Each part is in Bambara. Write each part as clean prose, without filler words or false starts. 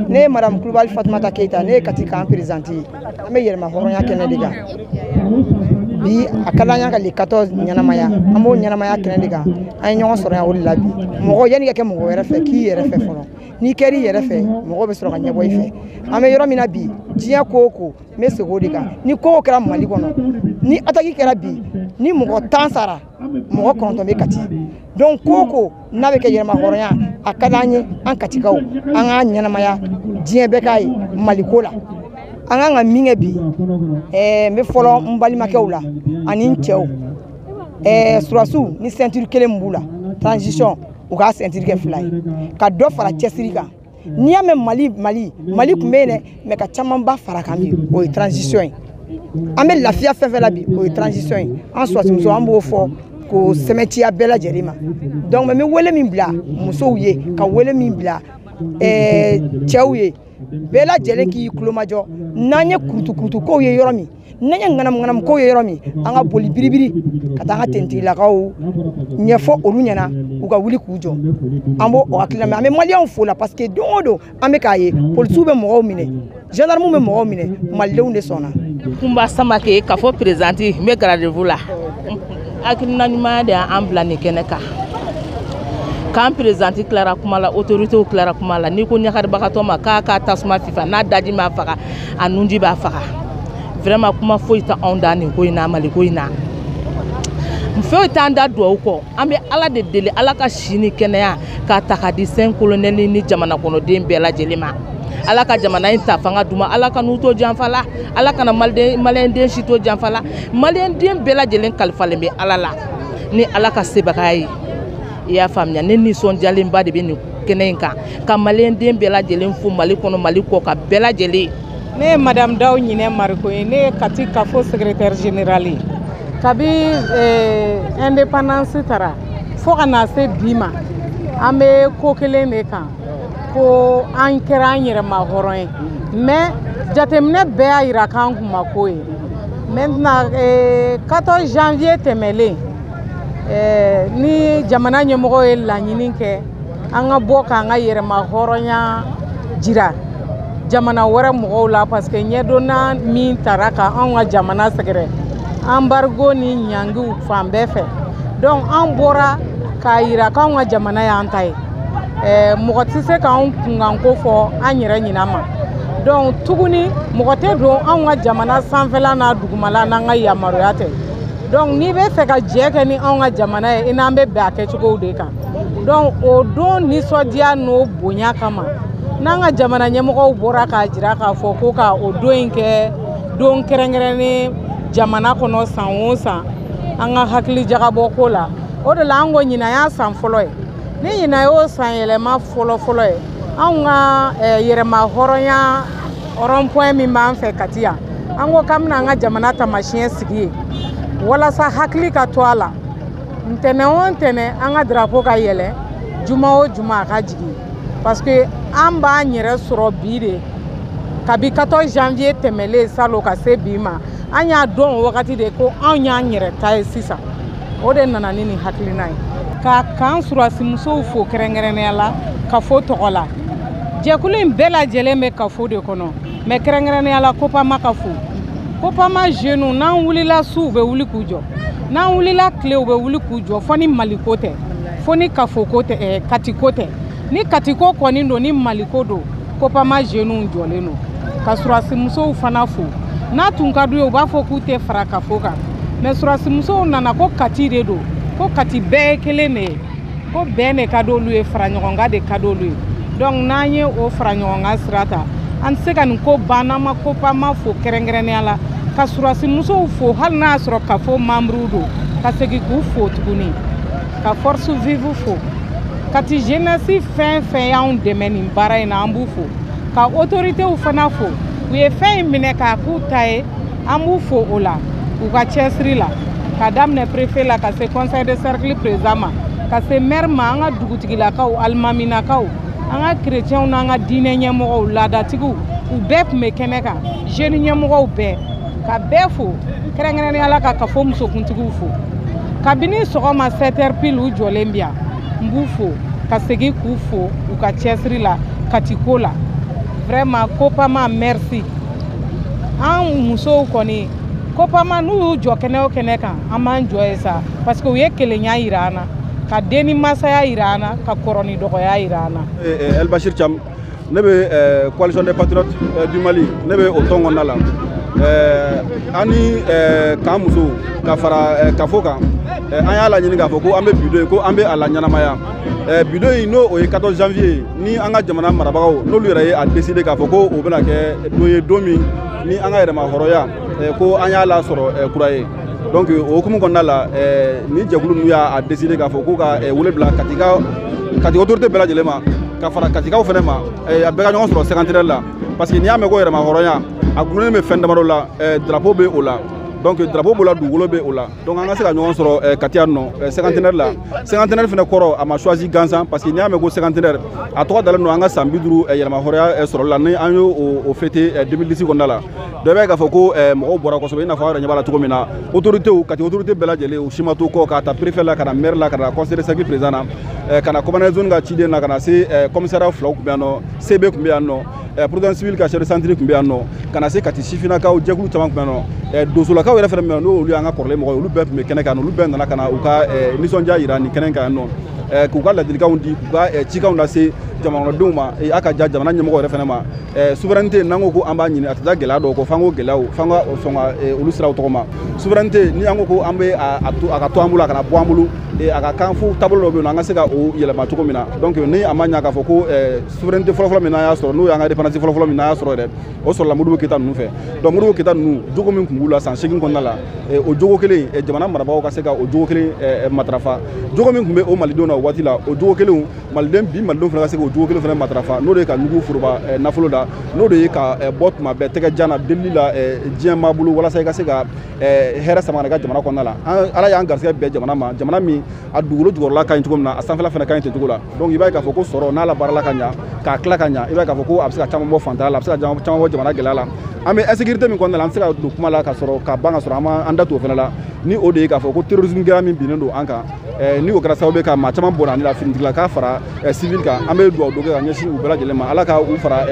Ne Madame Kulibali Fatoumata Keita ne kati kan présidente an bɛ yɛlɛma hɔrɔnya kɛnɛ de kan bi a ka d'an ye ka le 14 ɲɛnamaya an b'o ɲɛnamaya kɛnɛ de kan an ye ɲɔgɔn sɔrɔ yan o de la bi mɔgɔ yanni ka kɛ mɔgɔ wɛrɛ fɛ k'i yɛrɛ fɛ fɔlɔ n'i kɛr'i yɛrɛ fɛ mɔgɔ bɛ sɔrɔ ka ɲɛbɔ i fɛ an bɛ yɔrɔ min na bi diɲɛ ko o ko n bɛ segin o de kan ni ko o kɛra Mali kɔnɔ ni attaque kɛra bi ni mɔgɔ 10 sara mɔgɔ 9 bɛ kati donc ko o ko n'a bɛ kɛ yɛlɛma hɔrɔnya a ka d'an ye an katikaw an k'a ɲɛnamaya diɲɛ bɛɛ k'a ye Mali ko la an kan ka min kɛ bi n bɛ fɔlɔ n balimakɛw la ani n cɛw surasiw ni ceinture kelen min b'u la transition u k'a ceinture kɛ 2 ye ka dɔ fara cɛsiri kan n'i y'a mɛn Mali tun bɛ yen dɛ mais ka camanba fara kan bi o ye transition ye an bɛ lafiya fɛn fɛn la bi o ye transition ye an surasimuso an b'o fɔ ko sɛmɛtiya bɛɛ lajɛlen ma donc n bɛ wele min bila musow ye ka wele min bila cɛw ye bɛɛ lajɛlen k'i kulomajɔ n'an ye kurutu kow ye yɔrɔ min n'an ye ŋanamu kow ye yɔrɔ min an ka boli biribiri ka taa an ka tentigilakaw ɲɛfɔ olu ɲɛna u ka wuli k'u jɔ an b'o hakilina mɛn an bɛ maliyɛnw fo la parce que don o don an bɛ k'a ye polisiw bɛ mɔgɔw minɛ gendarmew bɛ mɔgɔw minɛ malidenw de sɔnna. Kunba Samake k'a fɔ présidente n bɛ garde-à-vous la hakilina ɲuman de y'an bila nin kɛnɛ kan k'an présidente tilara kuma la autoritéw tilara kuma la n'i ko ɲagaribagatɔ ma k'a ka tasuma fifa n'a daji b'a faga a nunji b'a faga vraiment kuma foyi tɛ anw da nin ko in na Mali ko in na foyi t'an da duwawu kɔ an bɛ Ala de deli Ala ka si ni kɛnɛya k'a ta ka di Saint colonel ni jamana kɔnɔden bɛɛ lajɛlen ma Ala ka jamana in ta fanga d'u ma Ala ka n'u to janfa la Ala kana maliyɛnden si to janfa la maliyɛnden bɛɛ lajɛlen kalifalen bɛ Ala la ni Ala ka sebaga ye i y'a faamuya ne nisɔndiyalenba de bɛ nin kɛnɛ in kan ka maliyɛnden bɛɛ lajɛlen fo Mali kɔnɔ Mali kɔ ka bɛɛ lajɛlen. Ne ye Madame Dawu Ɲinɛ Mariko ye ne ye kati kafo secrétaire général ye kabi indépendance tara fo ka na se bi ma an bɛ ko kelen de kan ko an kɛra an yɛrɛ ma hɔrɔn ye mais jateminɛ bɛɛ y'a yira k'an kun ma ko ye maintenant 14 janvier tɛmɛlen ni jamana ɲɛmɔgɔ ye laɲini kɛ an ka bɔ k'an ka yɛrɛma hɔrɔnya jira jamana wɛrɛ mɔgɔw la parce que ɲɛdonna min tara ka anw ka jamana sɛgɛrɛ embargo ni ɲangiw fan bɛɛ fɛ donc an bɔra k'a yira k'anw ka jamana y'an ta ye mɔgɔ tɛ se k'anw kunkanko fɔ an yɛrɛ ɲina ma donc tuguni mɔgɔ tɛ don anw ka jamana sanfɛla n'a dugumala n'an ka yamaruya tɛ donc n'i bɛ fɛ ka jɛ kɛ ni anw ka jamana ye i n'an bɛ bɛn a kɛcogow de kan donc o don nisɔndiya n'o bonya kama n'an ka jamana ɲɛmɔgɔw bɔra k'a jira k'a fɔ ko ka o don in kɛ don kɛrɛnkɛrɛnnen jamana kɔnɔ san o san an ka hakili jagabɔ ko la o de la an ko ɲinan y'a san fɔlɔ ye ni ɲinan y'o san yɛlɛma fɔlɔ ye anw ka yɛrɛma hɔrɔnya rond-point min b'an fɛ Kati yan an ko k'an bɛna an ka jamana taamasiyɛn sigi ye walasa hakili ka to a la ntɛnɛn o ntɛnɛn an ka drapeau ka yɛlɛ juma o juma a ka jigin parce que an b'an yɛrɛ sɔrɔ bi de kabi 14 janvier tɛmɛlen salon ka se bi ma an y'a dɔn o wagati de ko anw y'an yɛrɛ ta ye sisan o de nana ni nin hakilina ye ka k'an surasimusow fo kɛrɛnkɛrɛnnenya la kafo tɔgɔ la jɛkulu in bɛɛ lajɛlen bɛ kafo de kɔnɔ mais kɛrɛnkɛrɛnnenya la Kopama kafo Kopama jeunes n'an wulila su u bɛ wuli k'u jɔ n'an wulila tile u bɛ wuli k'u jɔ fo ni Maliko tɛ fo ni kafoko tɛ Katiko tɛ ni Katiko kɔni don ni Maliko don Kopama jeunes jɔlen don ka surasimusow fana fo n'a tun ka d'u ye u b'a fɔ k'u tɛ fara kafo kan mais surasimusow nana ko Kati de don ko Kati bɛɛ ye kelen de ye ko bɛn de ka d'olu ye fara ɲɔgɔn kan de ka d'olu ye donc n'an ye o fara ɲɔgɔn kan sira ta an tɛ se ka nin ko ban n'an ma Kopama fo kɛrɛnkɛrɛnnenya la ka surasimusow fo hali n'a y'a sɔrɔ kafo membres don ka segin k'u fo tuguni ka force vive fo Kati jeunesse fɛn fɛn y'anw dɛmɛ nin baara in na an b'u fo ka autoritéw fana fo u ye fɛn in minɛ k'a k'u ta ye an b'u fo o la u ka cɛsiri la ka daminɛ préfet la ka se conseil de cercle président ma ka se maire ma an ka dugutigilakaw alimaminakaw an ka chrétienw n'an ka diinɛ ɲɛmɔgɔw laadatigiw u bɛɛ tun bɛ kɛnɛ kan jeune ɲɛmɔgɔw bɛɛ ka bɛɛ fo kɛrɛnkɛrɛnnenya la ka kafo musokuntigiw fo kabini sɔgɔma 7h pile u jɔlen bi yan n b'u fo ka segin k'u fo u ka cɛsiri la Katiko la vraiment Copama merci an musow kɔni Copama n'u y'u jɔ kɛnɛ o kɛnɛ kan an b'an jɔ ye sa parce que u ye kelenya yira an na ka den ni masaya yira an na ka kɔrɔ ni dɔgɔya yira an na. El Bashir Thiam ne bɛ coalition des patriotes du Mali ne bɛ o tɔn kɔnɔna la ani k'an muso ka fara kafo kan an y'a laɲini k'a fɔ ko an bɛ bido ye ko an bɛ a la ɲɛnamaya bido in n'o o ye 14 janvier ni an ka jamana marabagaw n'olu yɛrɛ ye a décider k'a fɔ ko o bɛna kɛ don ye don min ni an ka yɛrɛma hɔrɔnya ko an y'a lasɔrɔ kura ye donc o hukumu kɔnɔna la ni jɛkulu ninnu y'a décider k'a fɔ ko ka wele bila Kati autorité bɛɛ lajɛlen ma ka fara Katikaw fɛnɛ ma a bɛɛ ka ɲɔgɔn sɔrɔ cinquantenaire la parce que n'i y'a mɛn ko yɛrɛma hɔrɔnya a gulonnen bɛ fɛn damadɔ la drapeau bɛ o la donc drapeau b'o la dugukolo bɛ o la donc an ka se ka ɲɔgɔn sɔrɔ Kati yan nɔ cinquantenaire la cinquantenaire fɛnɛ kɔrɔ a ma choisi gansan parce que n'i y'a mɛn ko cinquantenaire a tɔgɔ dalen don an ka san 50 yɛlɛma hɔrɔnya sɔrɔli la ni an y'o fêté 2010 kɔnɔna la dɔ bɛ k'a fɔ ko mɔgɔw bɔra kosɛbɛ i n'a fɔ aw yɛrɛ ɲɛ b'a la cogo min na autorités Kati autorité bɛɛ lajɛlen u si ma to kɔ k'a ta préfet la ka na maire la ka na conseil de cercle président na ka na commandant zone ka ciden na ka na se commissariat filaw tun bɛ yan nɔ CB tun bɛ yan nɔ prudence civile ka chef de centre tun bɛ yan nɔ ka na se Kati sifinnakaw jɛkulu caman tun bɛ yan nɔ donsolakaw yɛrɛ fɛnɛ bɛ yan n'olu y'an ka kɔrɔlen mɔgɔw ye olu bɛɛ tun bɛ kɛnɛ kan olu bɛɛ nana ka na u ka nisɔndiya yira nin kɛnɛ kan yan nɔ k'u ka ladilikanw di k'u ka cikanw lase jamanadenw ma a ka ja jamana ɲɛmɔgɔ yɛrɛ fɛnɛ ma souveraineté n'an ko ko an b'a ɲini a tɛ taa gɛlɛya dɔw kɔ f'an ko gɛlɛyaw f'an ka sɔn ka olu siraw tɔgɔ ma souveraineté ni an ko ko an bɛ a ka to an bolo a kana bɔ an bolo a ka kan fo taabolo dɔ bɛ yen nɔ an ka se ka o yɛlɛma cogo min na donc ni a ma ɲa k'a fɔ ko souveraineté fɔlɔfɔlɔ min n'an y'a sɔrɔ n'o y'an ka indépendance fɔlɔfɔlɔ min n'an y'a sɔrɔ yɛrɛ o sɔrɔla Modibo Keyita ninnu fɛ donc Modibo Keyita ninnu jogo min tun b'u la san 8 kɔnɔna la o jogo kelen jamana marabagaw ka se ka o jogo kelen matarafa jogo min tun bɛ o malidenw na o waati la o jogo kelen malidenw fana ka se k'o jogo kelen fana matarafa n'o de ye ka ɲugu foroba nafolo la n'o de ye ka bɔ tuma bɛɛ tɛgɛ jan na delili la diɲɛ maa bolo walasa i ka se ka hɛrɛ sama ka ka jamana kɔnɔna la ala y'an garisɛgɛ bɛɛ jamana ma jamana min a dugukolo jukɔrɔla ka ɲi cogo min na a sanfɛla fana ka ɲi ten cogo la donc i b'a ye k'a fɔ ko sɔrɔ n'a labaarala ka ɲa k'a tila ka ɲa i b'a ye k'a fɔ ko a bɛ se ka caman bɔ fantanya la a bɛ se ka caman bɔ jamana gɛlɛya la an bɛ insécurité min kɔnɔna la an bɛ se ka don kuma la ka sɔrɔ ka ban ka sɔrɔ an ma an da t'o fana la ni o de ye k'a fɔ ko terrorisme kɛra min binnen don an kan ni o kɛra sababu ye ka maa caman bɔra ani la finitigila k'a fara civil kan an bɛ dugawu dɔ kɛ ka ɲɛsin u bɛɛ lajɛlen ma ala ka u fara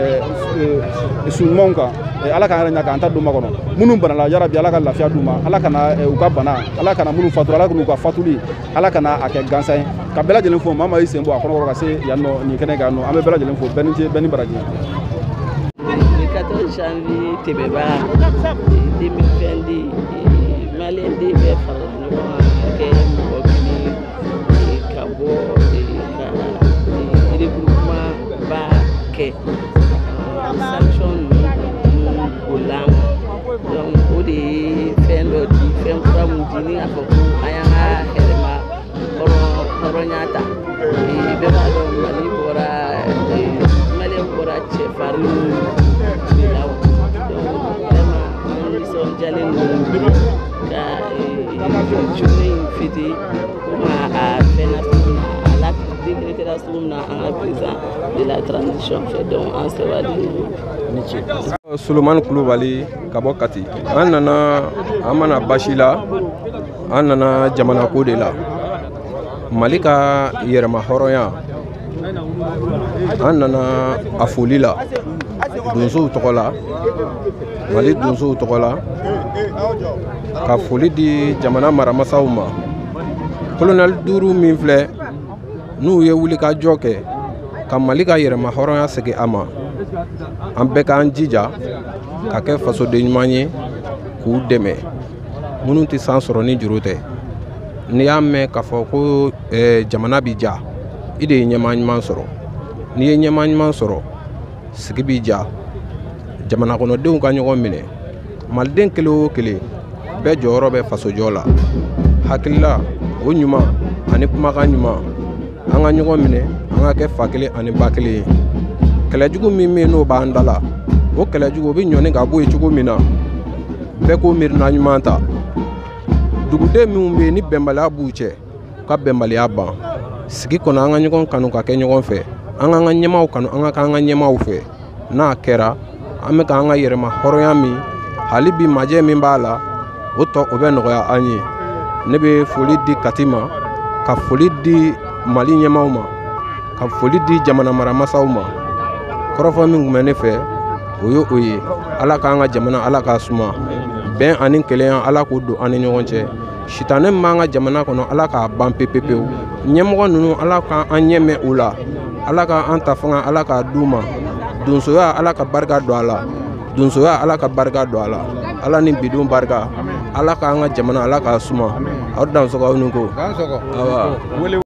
sunɲumanw kan ala k'an yɛrɛ ɲa k'an ta don ma kɔnɔ minnu banala yarabi ala ka lafiya d'u ma ala kana u ka bana ala kana minnu fatura ala kana u ka fatuli ala kana a kɛ gansan ye ka bɛɛ lajɛlen fo maa maa y'i sen bɔ a kɔnɔkɔrɔ ka se yan nɔ nin kɛnɛ kan yan nɔ an bɛ bɛɛ lajɛlen fo bɛɛ ni ce bɛɛ ni baraji. 14 janvier tɛmɛba 2020 maliyɛn den bɛɛ farala ɲɔgɔn kan ka kɛ mɔgɔ kelen ka bɔ ka regroupement ba kɛ sanction ninnu o la donc o de ye fɛn dɔ di fɛn kura mun di ni a fɔ ko an y'an ka hɛrɛma hɔrɔnya ta bɛɛ b'a dɔn Mali bɔra maliyɛn bɔra cɛfarin de la donc vraiment an nisɔndiyalen don ka journée in fêter comme a fɛn na cogo min na a la décrétera cogo min na an ka président de la transition fait donc an sɛbɛnni ni ce. Solomani Kulubali ka bɔ Kati an nana an mana basi la an nana jamana ko de la Mali ka yɛrɛma hɔrɔnya an nana a foli la donsow tɔgɔ la Mali donsow tɔgɔ la ka foli di jamana maramasaw ma colonel 5 min filɛ n'u ye wuli ka jɔ kɛ ka Mali ka yɛrɛma hɔrɔnya segin a ma an bɛɛ k'an jija ka kɛ fasoden ɲuman ye k'u dɛmɛ minnu tɛ san sɔrɔ ni juru tɛ n'i y'a mɛn k'a fɔ ko jamana bi ja i de ye ɲɛmaa ɲuman sɔrɔ n'i ye ɲɛmaa ɲuman sɔrɔ sigi bi ja jamana kɔnɔdenw ka ɲɔgɔn minɛ maliden kelen o kelen bɛɛ jɔyɔrɔ bɛ fasojɔ la hakilila o ɲuman ani kumakan ɲuman an ka ɲɔgɔn minɛ an ka kɛ fa kelen ani ba kelen ye kɛlɛjugu min bɛ yen n'o b'an da la o kɛlɛjugu o bɛ ɲɔni ka bɔ yen cogo min na bɛɛ k'o miirina ɲuman ta duguden minnu bɛ yen ni bɛnbaliya b'u cɛ ka bɛnbaliya ban sigi kɔnɔ an ka ɲɔgɔn kanu ka kɛ ɲɔgɔn fɛ an k'an ka ɲɛmaaw kanu an ka k'an ka ɲɛmaaw fɛ n'a kɛra an bɛ k'an ka yɛrɛma hɔrɔnya min hali bi majɛ min b'a la o tɔ o bɛ nɔgɔya an ye ne bɛ foli di Kati ma ka foli di Mali ɲɛmaaw ma ka foli di jamana maramasaw ma kɔrɔfɔ min tun bɛ ne fɛ o ye o ye ala k'an ka jamana ala k'a suma bɛn ani kelenya ala k'o don an ni ɲɔgɔn cɛ sitanɛ min b'an ka jamana kɔnɔ ala k'a ban pepepewu ɲɛmɔgɔ ninnu ala k'an ɲɛ mɛn u la ala k'an ta fanga ala k'a d'u ma donsoya ala ka barika don a la donsoya ala ka barika don a la ala ni bidon barika ala k'an ka jamana ala k'a suma aw dansɔgɔ aw ni ko